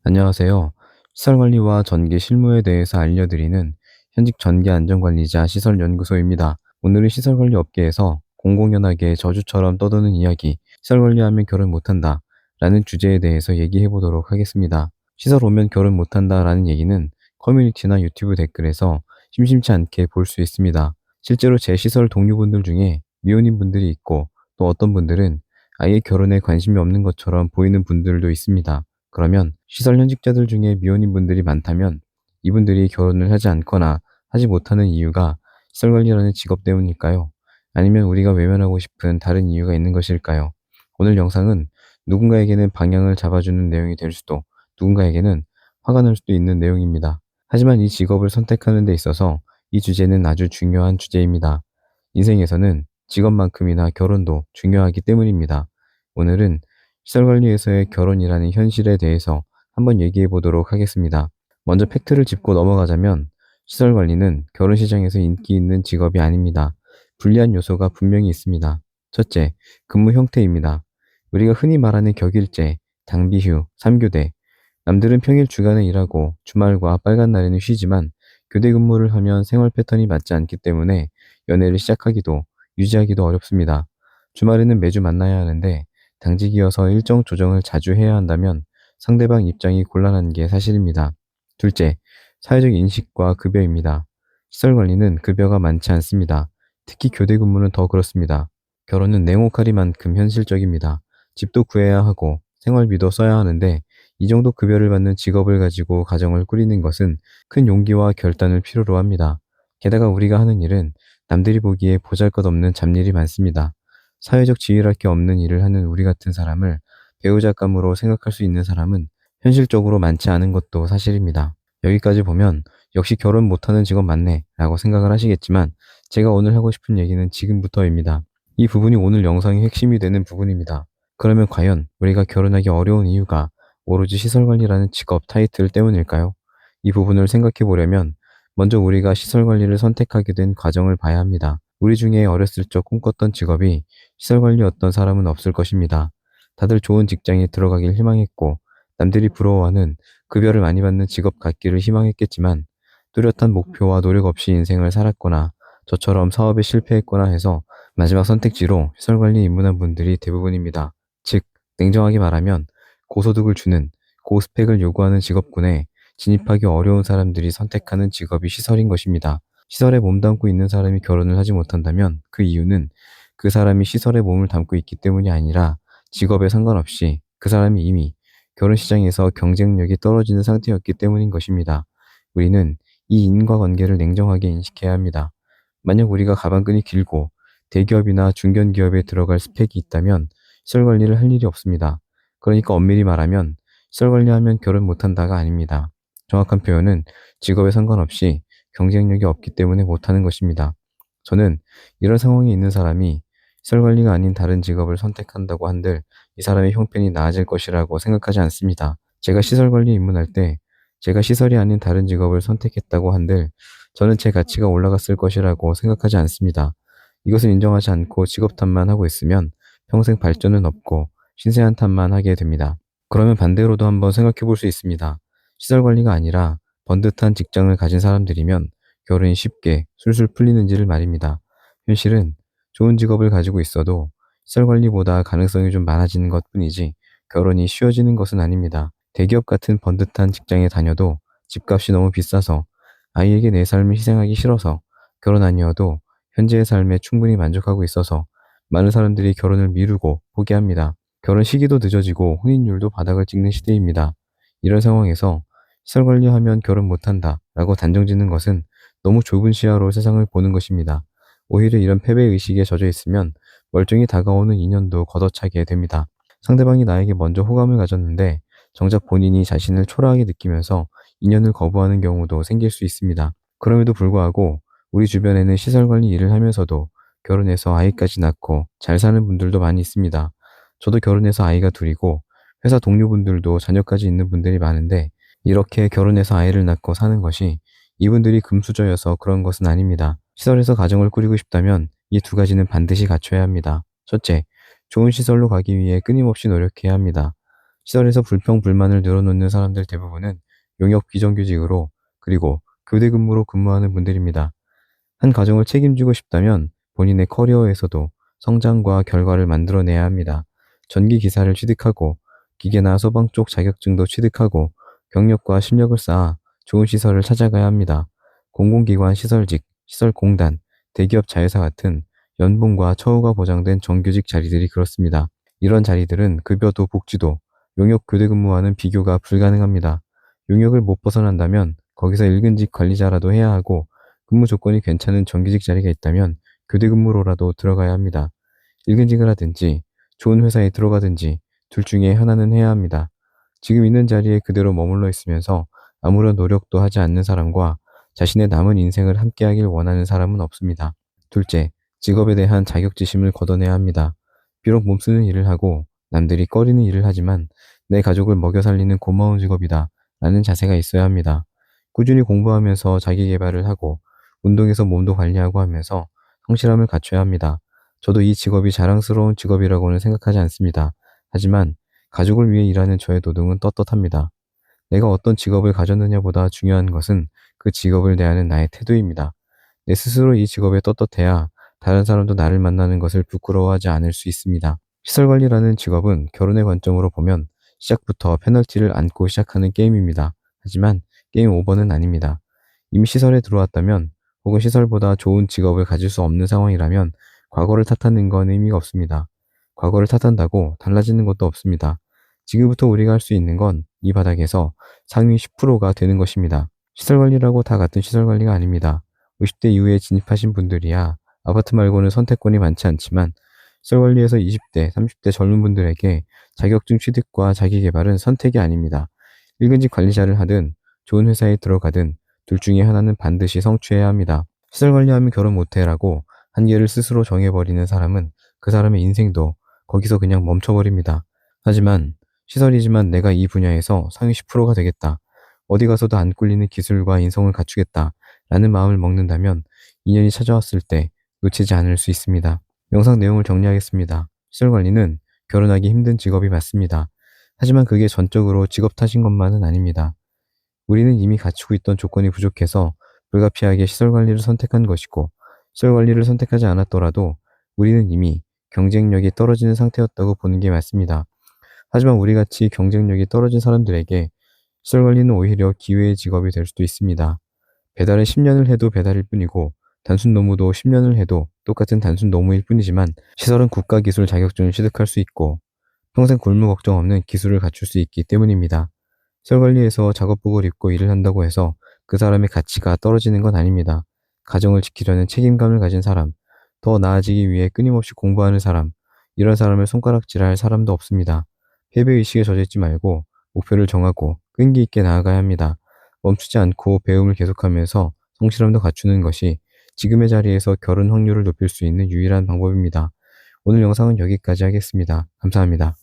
안녕하세요. 시설관리와 전기 실무에 대해서 알려드리는 현직 전기안전관리자 시설연구소입니다. 오늘은 시설관리 업계에서 공공연하게 저주처럼 떠도는 이야기, 시설관리하면 결혼 못한다 라는 주제에 대해서 얘기해 보도록 하겠습니다. 시설 오면 결혼 못한다 라는 얘기는 커뮤니티나 유튜브 댓글에서 심심치 않게 볼 수 있습니다. 실제로 제 시설 동료분들 중에 미혼인 분들이 있고 또 어떤 분들은 아예 결혼에 관심이 없는 것처럼 보이는 분들도 있습니다. 그러면 시설 현직자들 중에 미혼인 분들이 많다면 이분들이 결혼을 하지 않거나 하지 못하는 이유가 시설 관리라는 직업 때문일까요? 아니면 우리가 외면하고 싶은 다른 이유가 있는 것일까요? 오늘 영상은 누군가에게는 방향을 잡아주는 내용이 될 수도, 누군가에게는 화가 날 수도 있는 내용입니다. 하지만 이 직업을 선택하는 데 있어서 이 주제는 아주 중요한 주제입니다. 인생에서는 직업만큼이나 결혼도 중요하기 때문입니다. 오늘은 시설관리에서의 결혼이라는 현실에 대해서 한번 얘기해 보도록 하겠습니다. 먼저 팩트를 짚고 넘어가자면 시설관리는 결혼 시장에서 인기 있는 직업이 아닙니다. 불리한 요소가 분명히 있습니다. 첫째, 근무 형태입니다. 우리가 흔히 말하는 격일제, 당비휴, 3교대. 남들은 평일 주간에 일하고 주말과 빨간 날에는 쉬지만 교대 근무를 하면 생활 패턴이 맞지 않기 때문에 연애를 시작하기도 유지하기도 어렵습니다. 주말에는 매주 만나야 하는데 당직이어서 일정 조정을 자주 해야 한다면 상대방 입장이 곤란한 게 사실입니다. 둘째, 사회적 인식과 급여입니다. 시설 관리는 급여가 많지 않습니다. 특히 교대 근무는 더 그렇습니다. 결혼은 냉혹하리만큼 현실적입니다. 집도 구해야 하고 생활비도 써야 하는데 이 정도 급여를 받는 직업을 가지고 가정을 꾸리는 것은 큰 용기와 결단을 필요로 합니다. 게다가 우리가 하는 일은 남들이 보기에 보잘것없는 잡일이 많습니다. 사회적 지위랄 게 없는 일을 하는 우리 같은 사람을 배우자감으로 생각할 수 있는 사람은 현실적으로 많지 않은 것도 사실입니다. 여기까지 보면 역시 결혼 못하는 직업 맞네 라고 생각을 하시겠지만 제가 오늘 하고 싶은 얘기는 지금부터입니다. 이 부분이 오늘 영상의 핵심이 되는 부분입니다. 그러면 과연 우리가 결혼하기 어려운 이유가 오로지 시설관리라는 직업 타이틀 때문일까요? 이 부분을 생각해 보려면 먼저 우리가 시설관리를 선택하게 된 과정을 봐야 합니다. 우리 중에 어렸을 적 꿈꿨던 직업이 시설관리였던 사람은 없을 것입니다. 다들 좋은 직장에 들어가길 희망했고 남들이 부러워하는 급여를 많이 받는 직업 갖기를 희망했겠지만 뚜렷한 목표와 노력 없이 인생을 살았거나 저처럼 사업에 실패했거나 해서 마지막 선택지로 시설관리에 입문한 분들이 대부분입니다. 즉, 냉정하게 말하면 고소득을 주는 고스펙을 요구하는 직업군에 진입하기 어려운 사람들이 선택하는 직업이 시설인 것입니다. 시설에 몸담고 있는 사람이 결혼을 하지 못한다면 그 이유는 그 사람이 시설에 몸을 담고 있기 때문이 아니라 직업에 상관없이 그 사람이 이미 결혼 시장에서 경쟁력이 떨어지는 상태였기 때문인 것입니다. 우리는 이 인과관계를 냉정하게 인식해야 합니다. 만약 우리가 가방끈이 길고 대기업이나 중견기업에 들어갈 스펙이 있다면 시설 관리를 할 일이 없습니다. 그러니까 엄밀히 말하면 시설 관리하면 결혼 못한다가 아닙니다. 정확한 표현은 직업에 상관없이 경쟁력이 없기 때문에 못하는 것입니다. 저는 이런 상황에 있는 사람이 시설 관리가 아닌 다른 직업을 선택한다고 한들 이 사람의 형편이 나아질 것이라고 생각하지 않습니다. 제가 시설 관리에 입문할 때 제가 시설이 아닌 다른 직업을 선택했다고 한들 저는 제 가치가 올라갔을 것이라고 생각하지 않습니다. 이것을 인정하지 않고 직업 탓만 하고 있으면 평생 발전은 없고 신세한 탓만 하게 됩니다. 그러면 반대로도 한번 생각해 볼 수 있습니다. 시설 관리가 아니라 번듯한 직장을 가진 사람들이면 결혼이 쉽게 술술 풀리는지를 말입니다. 현실은 좋은 직업을 가지고 있어도 시설 관리보다 가능성이 좀 많아지는 것 뿐이지 결혼이 쉬워지는 것은 아닙니다. 대기업 같은 번듯한 직장에 다녀도 집값이 너무 비싸서 아이에게 내 삶을 희생하기 싫어서 결혼 아니어도 현재의 삶에 충분히 만족하고 있어서 많은 사람들이 결혼을 미루고 포기합니다. 결혼 시기도 늦어지고 혼인율도 바닥을 찍는 시대입니다. 이런 상황에서 시설 관리하면 결혼 못한다 라고 단정 짓는 것은 너무 좁은 시야로 세상을 보는 것입니다. 오히려 이런 패배의식에 젖어 있으면 멀쩡히 다가오는 인연도 걷어차게 됩니다. 상대방이 나에게 먼저 호감을 가졌는데 정작 본인이 자신을 초라하게 느끼면서 인연을 거부하는 경우도 생길 수 있습니다. 그럼에도 불구하고 우리 주변에는 시설 관리 일을 하면서도 결혼해서 아이까지 낳고 잘 사는 분들도 많이 있습니다. 저도 결혼해서 아이가 둘이고 회사 동료분들도 자녀까지 있는 분들이 많은데 이렇게 결혼해서 아이를 낳고 사는 것이 이분들이 금수저여서 그런 것은 아닙니다. 시설에서 가정을 꾸리고 싶다면 이 두 가지는 반드시 갖춰야 합니다. 첫째, 좋은 시설로 가기 위해 끊임없이 노력해야 합니다. 시설에서 불평, 불만을 늘어놓는 사람들 대부분은 용역 비정규직으로 그리고 교대 근무로 근무하는 분들입니다. 한 가정을 책임지고 싶다면 본인의 커리어에서도 성장과 결과를 만들어내야 합니다. 전기 기사를 취득하고 기계나 소방 쪽 자격증도 취득하고 경력과 실력을 쌓아 좋은 시설을 찾아가야 합니다. 공공기관 시설직, 시설공단, 대기업 자회사 같은 연봉과 처우가 보장된 정규직 자리들이 그렇습니다. 이런 자리들은 급여도 복지도 용역 교대 근무와는 비교가 불가능합니다. 용역을 못 벗어난다면 거기서 일근직 관리자라도 해야 하고 근무 조건이 괜찮은 정규직 자리가 있다면 교대 근무로라도 들어가야 합니다. 일근직을 하든지 좋은 회사에 들어가든지 둘 중에 하나는 해야 합니다. 지금 있는 자리에 그대로 머물러 있으면서 아무런 노력도 하지 않는 사람과 자신의 남은 인생을 함께하길 원하는 사람은 없습니다. 둘째, 직업에 대한 자격지심을 걷어내야 합니다. 비록 몸쓰는 일을 하고 남들이 꺼리는 일을 하지만 내 가족을 먹여 살리는 고마운 직업이다 라는 자세가 있어야 합니다. 꾸준히 공부하면서 자기 개발을 하고 운동해서 몸도 관리하고 하면서 성실함을 갖춰야 합니다. 저도 이 직업이 자랑스러운 직업이라고는 생각하지 않습니다. 하지만 가족을 위해 일하는 저의 노동은 떳떳합니다. 내가 어떤 직업을 가졌느냐보다 중요한 것은 그 직업을 대하는 나의 태도입니다. 내 스스로 이 직업에 떳떳해야 다른 사람도 나를 만나는 것을 부끄러워하지 않을 수 있습니다. 시설관리라는 직업은 결혼의 관점으로 보면 시작부터 페널티를 안고 시작하는 게임입니다. 하지만 게임 오버는 아닙니다. 이미 시설에 들어왔다면 혹은 시설보다 좋은 직업을 가질 수 없는 상황이라면 과거를 탓하는 건 의미가 없습니다. 과거를 탓한다고 달라지는 것도 없습니다. 지금부터 우리가 할 수 있는 건 이 바닥에서 상위 10%가 되는 것입니다. 시설 관리라고 다 같은 시설 관리가 아닙니다. 50대 이후에 진입하신 분들이야 아파트 말고는 선택권이 많지 않지만 시설 관리에서 20대, 30대 젊은 분들에게 자격증 취득과 자기 개발은 선택이 아닙니다. 일근직 관리자를 하든 좋은 회사에 들어가든 둘 중에 하나는 반드시 성취해야 합니다. 시설 관리하면 결혼 못해라고 한계를 스스로 정해버리는 사람은 그 사람의 인생도 거기서 그냥 멈춰버립니다. 하지만 시설이지만 내가 이 분야에서 상위 10%가 되겠다. 어디 가서도 안 꿀리는 기술과 인성을 갖추겠다. 라는 마음을 먹는다면 인연이 찾아왔을 때 놓치지 않을 수 있습니다. 영상 내용을 정리하겠습니다. 시설 관리는 결혼하기 힘든 직업이 맞습니다. 하지만 그게 전적으로 직업 탓인 것만은 아닙니다. 우리는 이미 갖추고 있던 조건이 부족해서 불가피하게 시설 관리를 선택한 것이고, 시설 관리를 선택하지 않았더라도 우리는 이미 경쟁력이 떨어지는 상태였다고 보는 게 맞습니다. 하지만 우리같이 경쟁력이 떨어진 사람들에게 시설 관리는 오히려 기회의 직업이 될 수도 있습니다. 배달을 10년을 해도 배달일 뿐이고, 단순 노무도 10년을 해도 똑같은 단순 노무일 뿐이지만, 시설은 국가기술 자격증을 취득할 수 있고, 평생 굶을 걱정 없는 기술을 갖출 수 있기 때문입니다. 시설 관리에서 작업복을 입고 일을 한다고 해서 그 사람의 가치가 떨어지는 건 아닙니다. 가정을 지키려는 책임감을 가진 사람, 더 나아지기 위해 끊임없이 공부하는 사람, 이런 사람을 손가락질할 사람도 없습니다. 패배의식에 젖어있지 말고 목표를 정하고 끈기 있게 나아가야 합니다. 멈추지 않고 배움을 계속하면서 성실함도 갖추는 것이 지금의 자리에서 결혼 확률을 높일 수 있는 유일한 방법입니다. 오늘 영상은 여기까지 하겠습니다. 감사합니다.